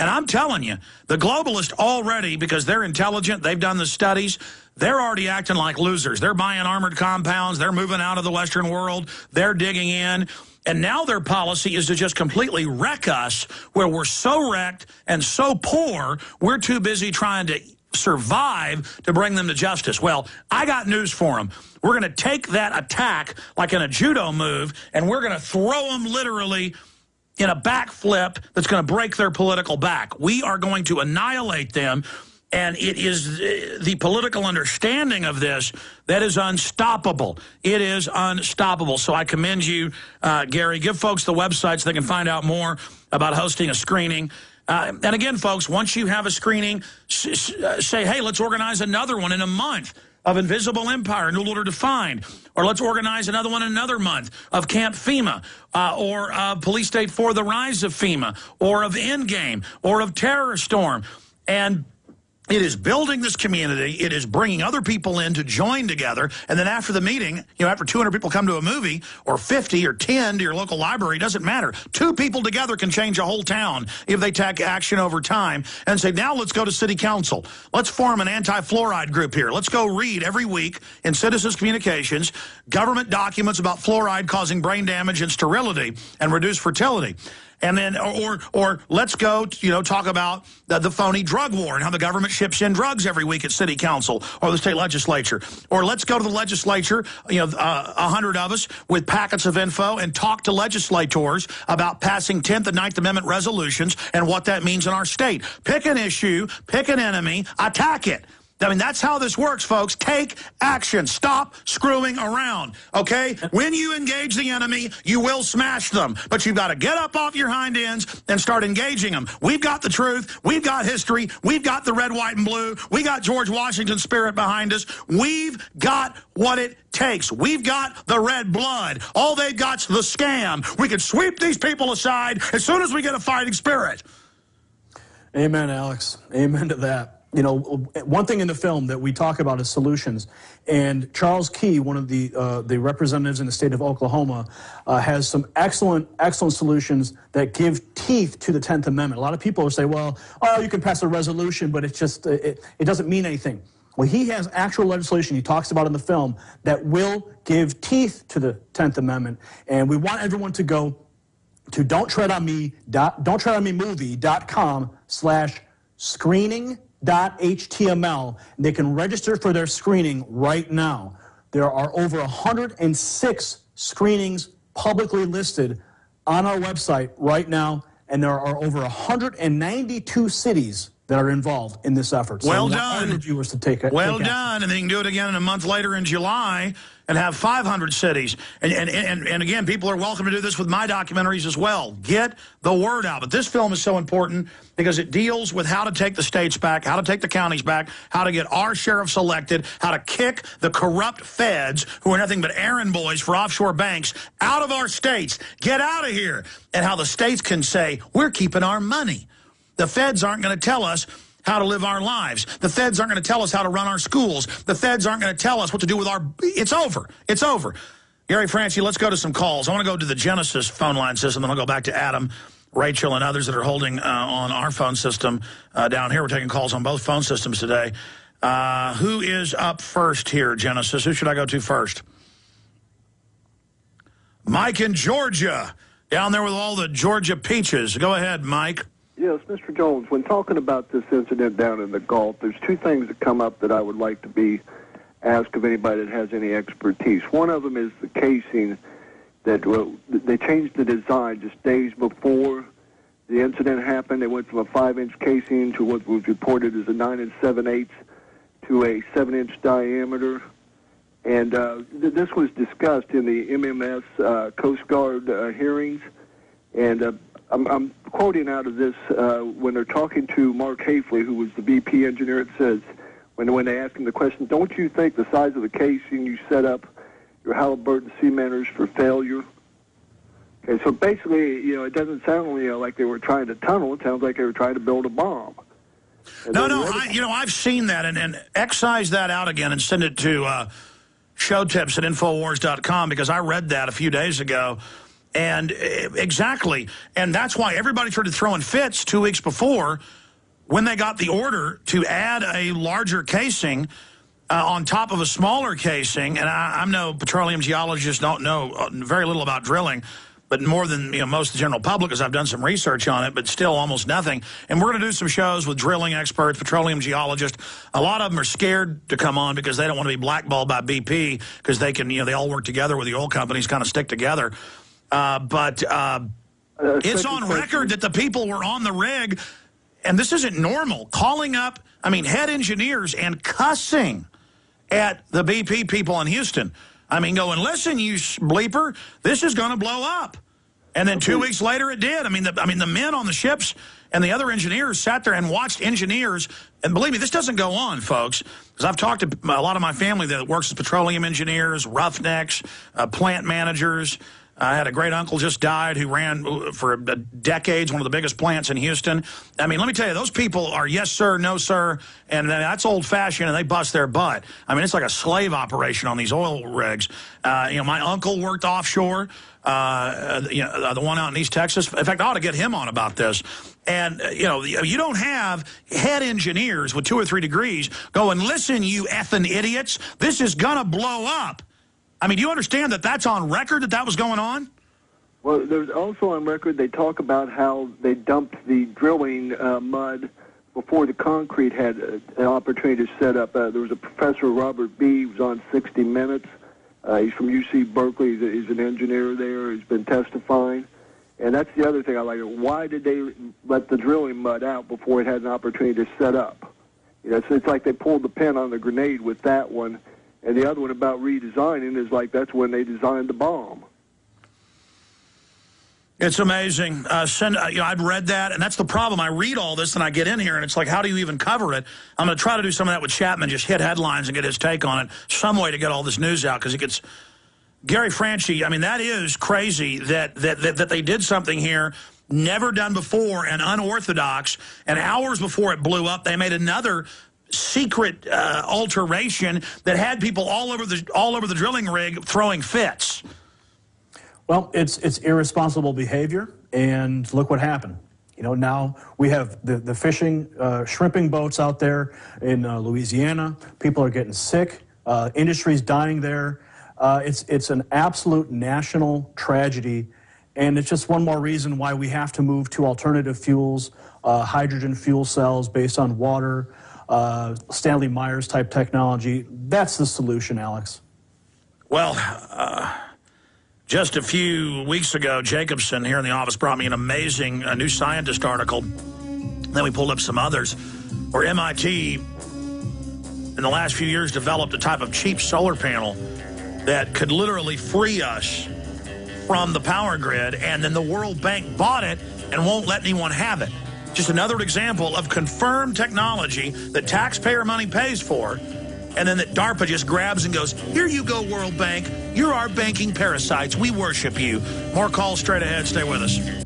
And I'm telling you, the globalists already, because they're intelligent, they've done the studies, they're already acting like losers. They're buying armored compounds. They're moving out of the Western world. They're digging in. And now their policy is to just completely wreck us, where we're so wrecked and so poor, we're too busy trying to survive to bring them to justice. Well, I got news for them. We're going to take that attack like in a judo move, and we're going to throw them literally in a backflip that's going to break their political back. We are going to annihilate them. And it is the political understanding of this that is unstoppable. It is unstoppable. So I commend you, Gary. Give folks the website so they can find out more about hosting a screening. And again, folks, once you have a screening, say, hey, let's organize another one in a month of Invisible Empire, New Order Defined. Or let's organize another one in another month of Camp FEMA, or Police State 4, The Rise of FEMA, or of Endgame, or of Terror Storm. And it is building this community. It is bringing other people in to join together. And then after the meeting, after 200 people come to a movie, or 50 or 10 to your local library, it doesn't matter. 2 people together can change a whole town if they take action over time and say, now let's go to city council. Let's form an anti-fluoride group here. Let's go read every week in Citizens Communications government documents about fluoride causing brain damage and sterility and reduced fertility. And then, or let's go, talk about the phony drug war and how the government ships in drugs every week at city council or the state legislature. Or let's go to the legislature, 100 of us with packets of info and talk to legislators about passing 10th and 9th Amendment resolutions and what that means in our state. Pick an issue, pick an enemy, attack it. I mean, that's how this works, folks. Take action. Stop screwing around, okay? When you engage the enemy, you will smash them. But you've got to get up off your hind ends and start engaging them. We've got the truth. We've got history. We've got the red, white, and blue. We got George Washington's spirit behind us. We've got what it takes. We've got the red blood. All they've got's the scam. We can sweep these people aside as soon as we get a fighting spirit. Amen, Alex. Amen to that. One thing in the film that we talk about is solutions. And Charles Key, one of the representatives in the state of Oklahoma, has some excellent solutions that give teeth to the 10th Amendment. A lot of people will say, well, you can pass a resolution, but it's just, it doesn't mean anything. Well, he has actual legislation he talks about in the film that will give teeth to the 10th Amendment. And we want everyone to go to don'ttreadonme.com/screening.html. They can register for their screening right now. There are over 106 screenings publicly listed on our website right now, and there are over 192 cities that are involved in this effort. So well done. Viewers to take it. Well done. And then you can do it again in a month later in July and have 500 cities. And again, people are welcome to do this with my documentaries as well. Get the word out. But this film is so important because it deals with how to take the states back, how to take the counties back, how to get our sheriffs elected, how to kick the corrupt feds, who are nothing but errand boys for offshore banks, out of our states. Get out of here. And how the states can say, we're keeping our money. The feds aren't going to tell us how to live our lives. The feds aren't going to tell us how to run our schools. The feds aren't going to tell us what to do with our... It's over. It's over. Gary Franchi, let's go to some calls. I want to go to the Genesis phone line system, then I'll go back to Adam, Rachel, and others that are holding on our phone system down here. We're taking calls on both phone systems today. Who is up first here, Genesis? Who should I go to first? Mike in Georgia, down there with all the Georgia peaches. Go ahead, Mike. Yes, Mr. Jones, when talking about this incident down in the Gulf, there's 2 things that come up that I would like to be asked of anybody that has any expertise. One of them is the casing that they changed the design just days before the incident happened. They went from a 5-inch casing to what was reported as a 9 7/8 to a 7-inch diameter. And this was discussed in the MMS Coast Guard hearings. And I'm quoting out of this when they're talking to Mark Hafley, who was the VP engineer. It says, when they ask him the question, don't you think the size of the casing you set up your Halliburton cementers for failure? Okay, so basically, it doesn't sound like they were trying to tunnel. It sounds like they were trying to build a bomb. And I've seen that, and excise that out again and send it to showtips at Infowars.com, because I read that a few days ago. And exactly. And that's why everybody started throwing fits 2 weeks before when they got the order to add a larger casing on top of a smaller casing. And I'm no petroleum geologist, don't know very little about drilling, but more than most of the general public, as I've done some research on it, but still almost nothing. And we're going to do some shows with drilling experts, petroleum geologists. A lot of them are scared to come on because they don't want to be blackballed by BP because they can, they all work together with the oil companies, kind of stick together. But it's on record that the people were on the rig, and this isn't normal, calling up, head engineers and cussing at the BP people in Houston. Going, listen, you bleeper, this is going to blow up. And then 2 weeks later, it did. The men on the ships and the other engineers sat there and watched engineers. And believe me, this doesn't go on, folks, because I've talked to a lot of my family that works as petroleum engineers, roughnecks, plant managers. I had a great uncle just died who ran for decades one of the biggest plants in Houston. Let me tell you, those people are yes, sir, no, sir, and that's old-fashioned, and they bust their butt. It's like a slave operation on these oil rigs. My uncle worked offshore, the one out in East Texas. In fact, I ought to get him on about this. And, you don't have head engineers with 2 or 3 degrees going, listen, you effing idiots, this is going to blow up. Do you understand that that's on record that was going on? Well, there's also on record they talk about how they dumped the drilling mud before the concrete had an opportunity to set up. There was a professor, Robert B., who was on 60 Minutes. He's from UC Berkeley. He's an engineer there. He's been testifying. And that's the other thing I like. Why did they let the drilling mud out before it had an opportunity to set up? It's like they pulled the pin on the grenade with that one. And the other one about redesigning is like that's when they designed the bomb. It's amazing. I'd read that, and that's the problem. I read all this, and I get in here, and it's like, how do you even cover it? I'm going to try to do some of that with Chapman, just hit headlines and get his take on it, some way to get all this news out, because it gets... Gary Franchi, that is crazy that they did something here never done before and unorthodox, and hours before it blew up, they made another secret alteration that had people all over the drilling rig throwing fits. Well, it's irresponsible behavior, and look what happened. Now we have the fishing, shrimping boats out there in Louisiana. People are getting sick. Industry's dying there. It's an absolute national tragedy, and it's just one more reason why we have to move to alternative fuels, hydrogen fuel cells based on water, Stanley Myers type technology. That's the solution, Alex. Well, just a few weeks ago, Jacobson here in the office brought me an amazing New Scientist article. Then we pulled up some others where MIT in the last few years developed a type of cheap solar panel that could literally free us from the power grid, and then the World Bank bought it and won't let anyone have it. Just another example of confirmed technology that taxpayer money pays for, and then that DARPA just grabs and goes, here you go, World Bank. You're our banking parasites. We worship you. More calls straight ahead. Stay with us.